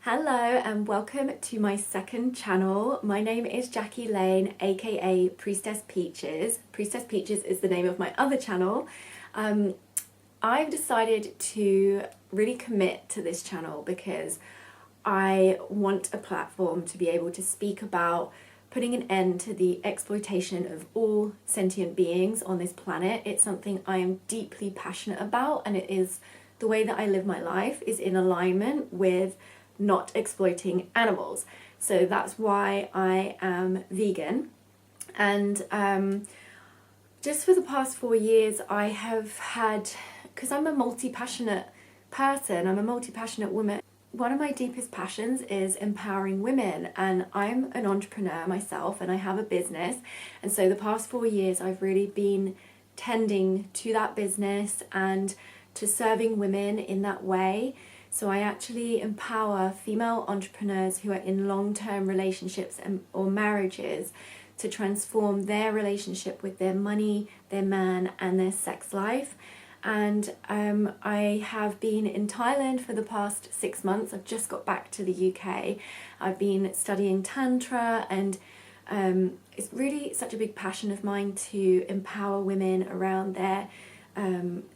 Hello and welcome to my second channel. My name is Jackie Lane, aka Priestess Peaches. Priestess Peaches is the name of my other channel. I've decided to really commit to this channel because I want a platform to be able to speak about putting an end to the exploitation of all sentient beings on this planet. It's something I am deeply passionate about, and it is the way that I live my life is in alignment with not exploiting animals. So that's why I am vegan. And just for the past 4 years I have had, because I'm a multi-passionate person, I'm a multi-passionate woman, one of my deepest passions is empowering women, and I'm an entrepreneur myself and I have a business. And so the past 4 years I've really been tending to that business and to serving women in that way. So I actually empower female entrepreneurs who are in long-term relationships or marriages to transform their relationship with their money, their man, and their sex life. And I have been in Thailand for the past 6 months. I've just got back to the UK. I've been studying Tantra, and it's really such a big passion of mine to empower women around their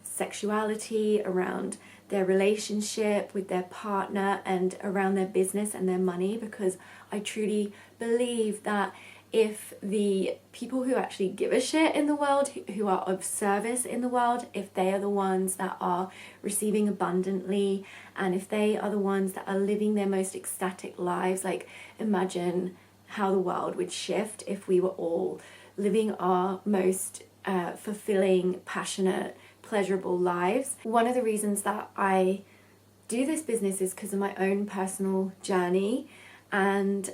sexuality, around their relationship with their partner, and around their business and their money, because I truly believe that if the people who actually give a shit in the world, who are of service in the world, if they are the ones that are receiving abundantly, and if they are the ones that are living their most ecstatic lives, like imagine how the world would shift if we were all living our most fulfilling, passionate, pleasurable lives. One of the reasons that I do this business is because of my own personal journey. And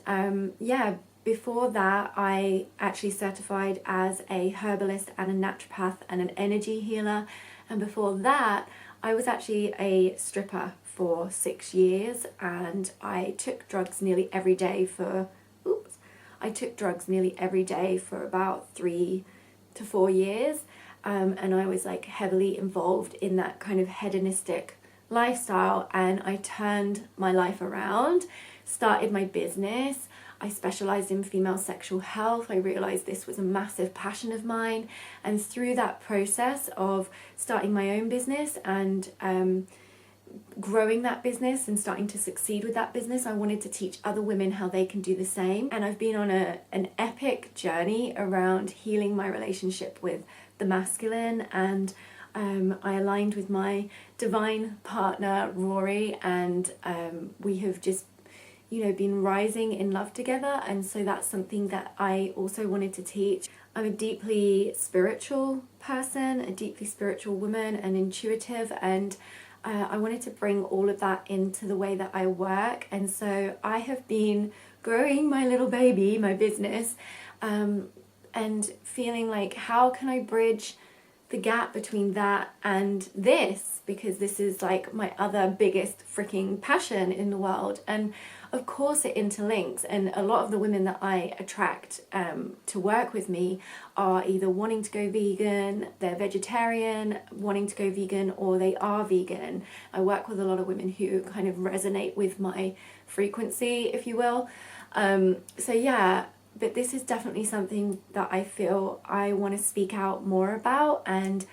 before that I actually certified as a herbalist and a naturopath and an energy healer. And before that I was actually a stripper for 6 years, and I took drugs nearly every day for about 3 to 4 years. And I was like heavily involved in that kind of hedonistic lifestyle, and I turned my life around, started my business. I specialized in female sexual health. I realized this was a massive passion of mine, and through that process of starting my own business and growing that business and starting to succeed with that business, I wanted to teach other women how they can do the same. And I've been on an epic journey around healing my relationship with the masculine, and I aligned with my divine partner Rory, and we have just been rising in love together. And so that's something that I also wanted to teach. I'm a deeply spiritual person, a deeply spiritual woman, and intuitive, and I wanted to bring all of that into the way that I work. And so I have been growing my little baby, my business, and feeling like, how can I bridge the gap between that and this, because this is like my other biggest freaking passion in the world. And of course it interlinks, and a lot of the women that I attract to work with me are either wanting to go vegan, they're vegetarian, wanting to go vegan, or they are vegan. I work with a lot of women who kind of resonate with my frequency, if you will. But this is definitely something that I feel I want to speak out more about, and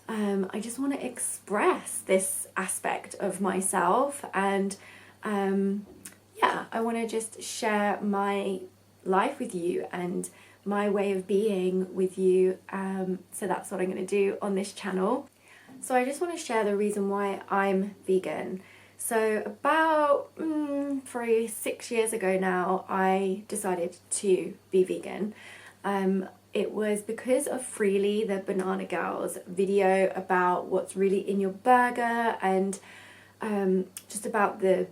I just want to express this aspect of myself. And I want to just share my life with you and my way of being with you. So that's what I'm going to do on this channel. So I just want to share the reason why I'm vegan. So about 6 years ago now, I decided to be vegan. It was because of Freely, the Banana Girls video about what's really in your burger, and just about the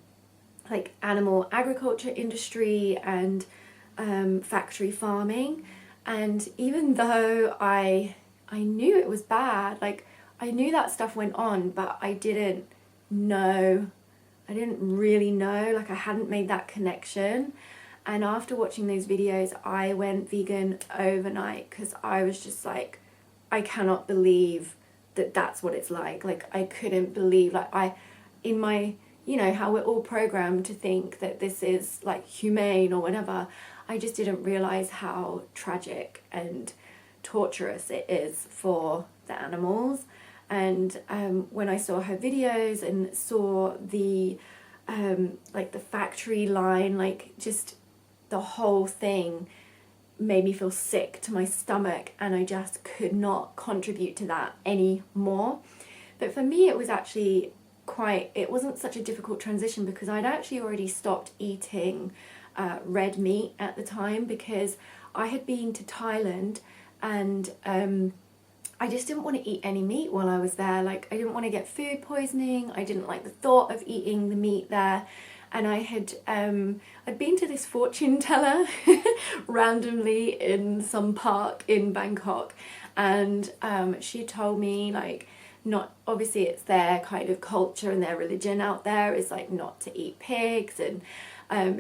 animal agriculture industry and factory farming. And even though I knew it was bad, I knew that stuff went on, but I didn't really know, I hadn't made that connection. And after watching those videos, I went vegan overnight, because I was just like, I cannot believe that that's what it's like. I couldn't believe, in my you know, how we're all programmed to think that this is like humane or whatever. I just didn't realize how tragic and torturous it is for the animals. And when I saw her videos and saw the like the factory line, like just the whole thing made me feel sick to my stomach, and I just could not contribute to that anymore. But for me, it was actually it wasn't such a difficult transition, because I'd actually already stopped eating red meat at the time, because I had been to Thailand, and I just didn't want to eat any meat while I was there. Like, I didn't want to get food poisoning. I didn't like the thought of eating the meat there. And I had I'd been to this fortune teller randomly in some park in Bangkok, and she told me, like, not, obviously it's their kind of culture and their religion out there is like not to eat pigs, and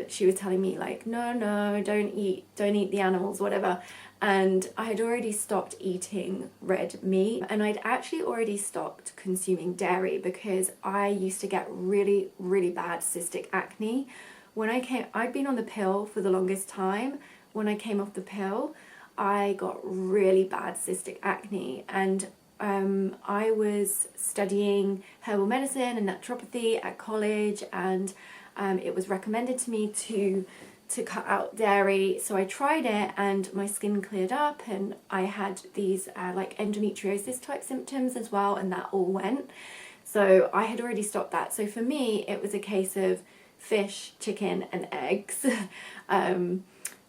she was telling me like, no, don't eat the animals, whatever. And I had already stopped eating red meat, and I'd actually already stopped consuming dairy, because I used to get really, really bad cystic acne. I'd been on the pill for the longest time. When I came off the pill, I got really bad cystic acne, and I was studying herbal medicine and naturopathy at college, and it was recommended to me to cut out dairy. So I tried it, and my skin cleared up, and I had these like endometriosis type symptoms as well, and that all went. So I had already stopped that. So for me, it was a case of fish, chicken and eggs,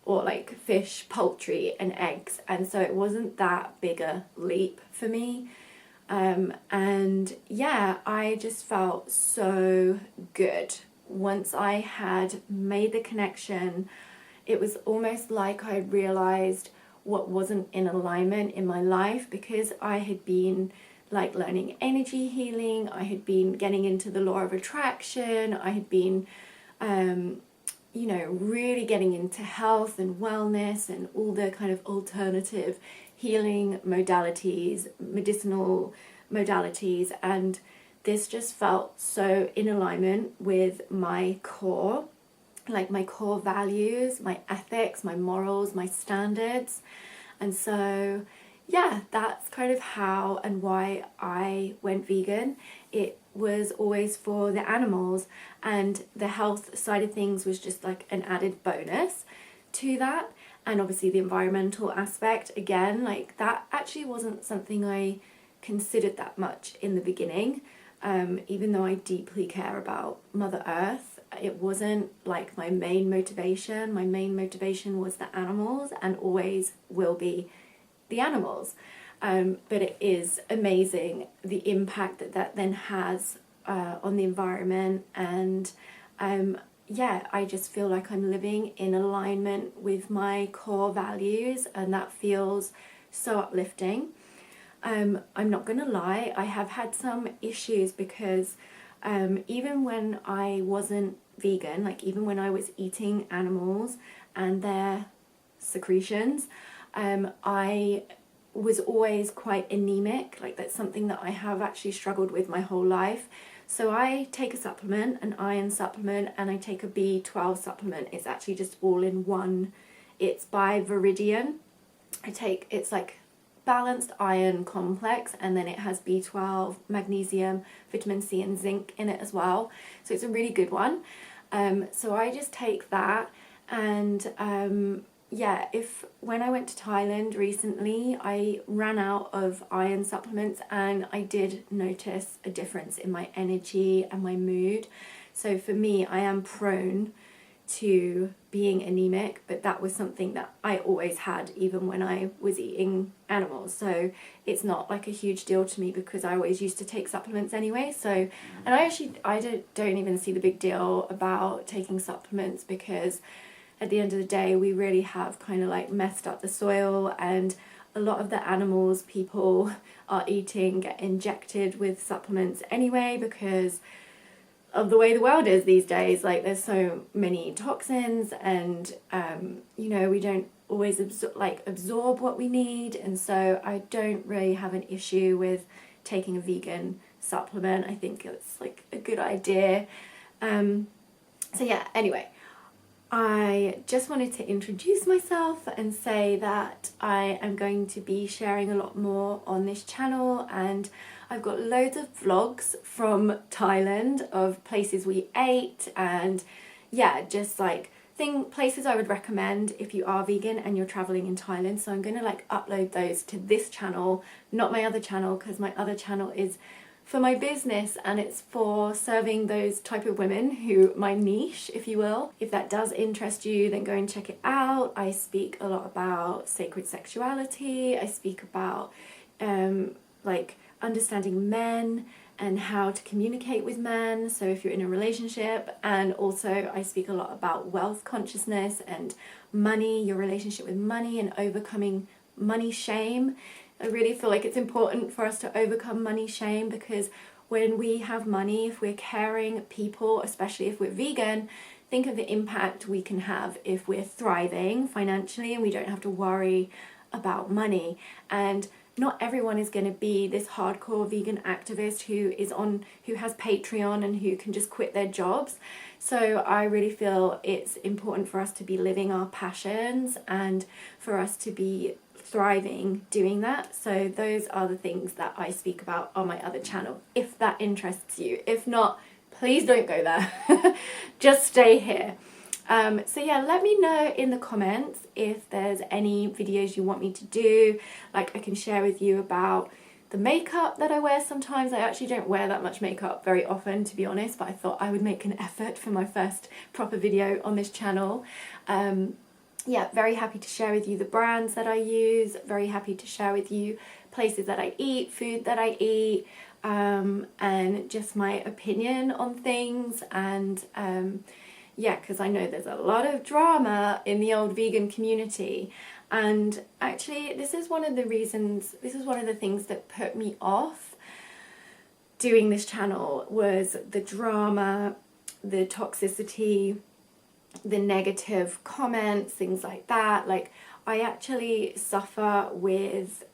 or like fish, poultry and eggs. And so it wasn't that big a leap for me. And yeah, I just felt so good once I had made the connection. It was almost like I realized what wasn't in alignment in my life, because I had been like learning energy healing, I had been getting into the law of attraction, I had been you know, really getting into health and wellness and all the kind of alternative healing modalities, medicinal modalities, and this just felt so in alignment with my core, like my core values, my ethics, my morals, my standards. And so yeah, that's kind of how and why I went vegan. It was always for the animals, and the health side of things was just like an added bonus to that. And obviously the environmental aspect, again, like that actually wasn't something I considered that much in the beginning. Even though I deeply care about Mother Earth, it wasn't like my main motivation. My main motivation was the animals, and always will be the animals. But it is amazing the impact that that then has on the environment. And yeah, I just feel like I'm living in alignment with my core values, and that feels so uplifting. I'm not gonna lie, I have had some issues, because even when I wasn't vegan, like even when I was eating animals and their secretions, I was always quite anemic. Like that's something that I have actually struggled with my whole life. So I take a supplement, an iron supplement, and I take a B12 supplement. It's actually just all in one. It's by Viridian. It's like balanced iron complex, and then it has B12, magnesium, vitamin C and zinc in it as well. So it's a really good one. So I just take that, and yeah, when I went to Thailand recently, I ran out of iron supplements, and I did notice a difference in my energy and my mood. So for me, I am prone to being anemic, but that was something that I always had even when I was eating animals. So it's not like a huge deal to me, because I always used to take supplements anyway. So, and I don't even see the big deal about taking supplements, because at the end of the day, we really have kind of like messed up the soil, and a lot of the animals people are eating get injected with supplements anyway, because of the way the world is these days. Like there's so many toxins, and you know, we don't always absorb what we need. And so I don't really have an issue with taking a vegan supplement. I think it's like a good idea. So yeah, anyway, I just wanted to introduce myself and say that I am going to be sharing a lot more on this channel, and I've got loads of vlogs from Thailand of places we ate, and yeah, just like places I would recommend if you are vegan and you're traveling in Thailand. So I'm going to like upload those to this channel, not my other channel, because my other channel is for my business and it's for serving those type of women who, my niche, if you will. If that does interest you, then go and check it out. I speak a lot about sacred sexuality. I speak about like understanding men and how to communicate with men, so if you're in a relationship. And also I speak a lot about wealth consciousness and money, your relationship with money, and overcoming money shame. I really feel like it's important for us to overcome money shame, because when we have money, if we're caring people, especially if we're vegan, think of the impact we can have if we're thriving financially and we don't have to worry about money. And not everyone is going to be this hardcore vegan activist who has Patreon and who can just quit their jobs. So I really feel it's important for us to be living our passions and for us to be thriving doing that. So those are the things that I speak about on my other channel, if that interests you. If not, please don't go there. Just stay here. So yeah, let me know in the comments if there's any videos you want me to do. Like, I can share with you about the makeup that I wear sometimes. I actually don't wear that much makeup very often, to be honest, but I thought I would make an effort for my first proper video on this channel. Yeah, very happy to share with you the brands that I use, very happy to share with you places that I eat, food that I eat, and just my opinion on things. And yeah, because I know there's a lot of drama in the old vegan community, and actually this is one of the things that put me off doing this channel, was the drama, the toxicity, the negative comments, things like that. Like, I actually suffer with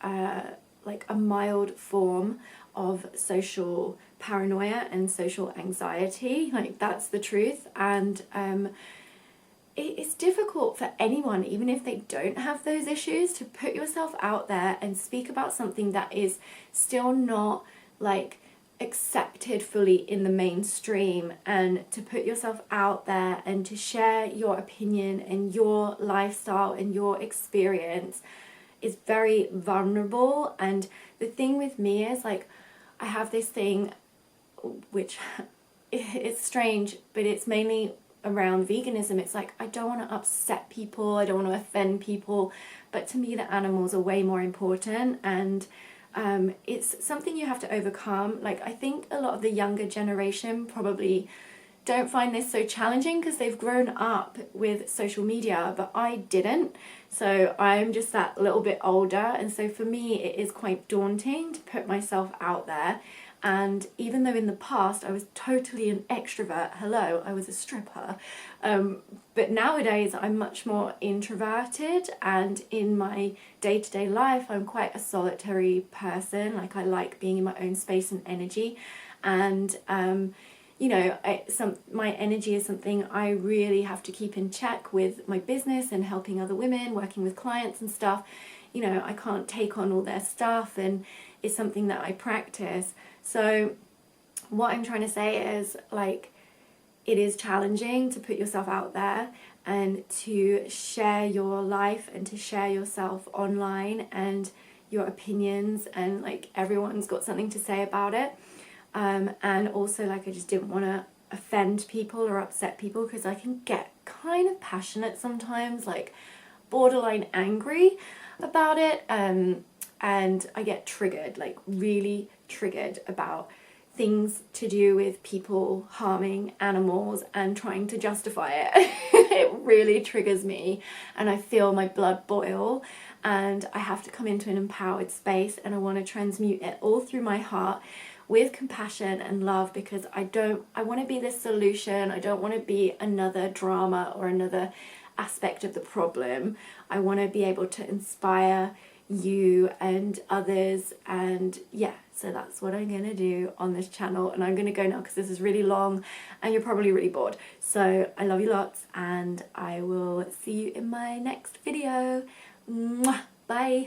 like a mild form of social paranoia and social anxiety. Like, that's the truth. And it's difficult for anyone, even if they don't have those issues, to put yourself out there and speak about something that is still not like accepted fully in the mainstream, and to put yourself out there and to share your opinion and your lifestyle and your experience is very vulnerable. And the thing with me is, like, I have this thing which it's strange, but it's mainly around veganism. It's like, I don't want to upset people, I don't want to offend people, but to me the animals are way more important. And it's something you have to overcome. Like, I think a lot of the younger generation probably don't find this so challenging because they've grown up with social media, but I didn't. So I'm just that little bit older, and so for me it is quite daunting to put myself out there. And even though in the past I was totally an extrovert, hello, I was a stripper, but nowadays I'm much more introverted, and in my day-to-day life I'm quite a solitary person. Like, I like being in my own space and energy, and you know, my energy is something I really have to keep in check with my business and helping other women, working with clients and stuff. You know, I can't take on all their stuff, and it's something that I practice. So what I'm trying to say is, like, it is challenging to put yourself out there and to share your life and to share yourself online and your opinions, and like, everyone's got something to say about it. And also, like, I just didn't want to offend people or upset people, because I can get kind of passionate sometimes, like borderline angry about it, and I get triggered, like really triggered about things to do with people harming animals and trying to justify it. It really triggers me, and I feel my blood boil, and I have to come into an empowered space, and I want to transmute it all through my heart with compassion and love, because I want to be the solution. I don't want to be another drama or another aspect of the problem. I want to be able to inspire you and others. And yeah, so that's what I'm gonna do on this channel, and I'm gonna go now because this is really long and you're probably really bored. So I love you lots, and I will see you in my next video. Mwah! Bye.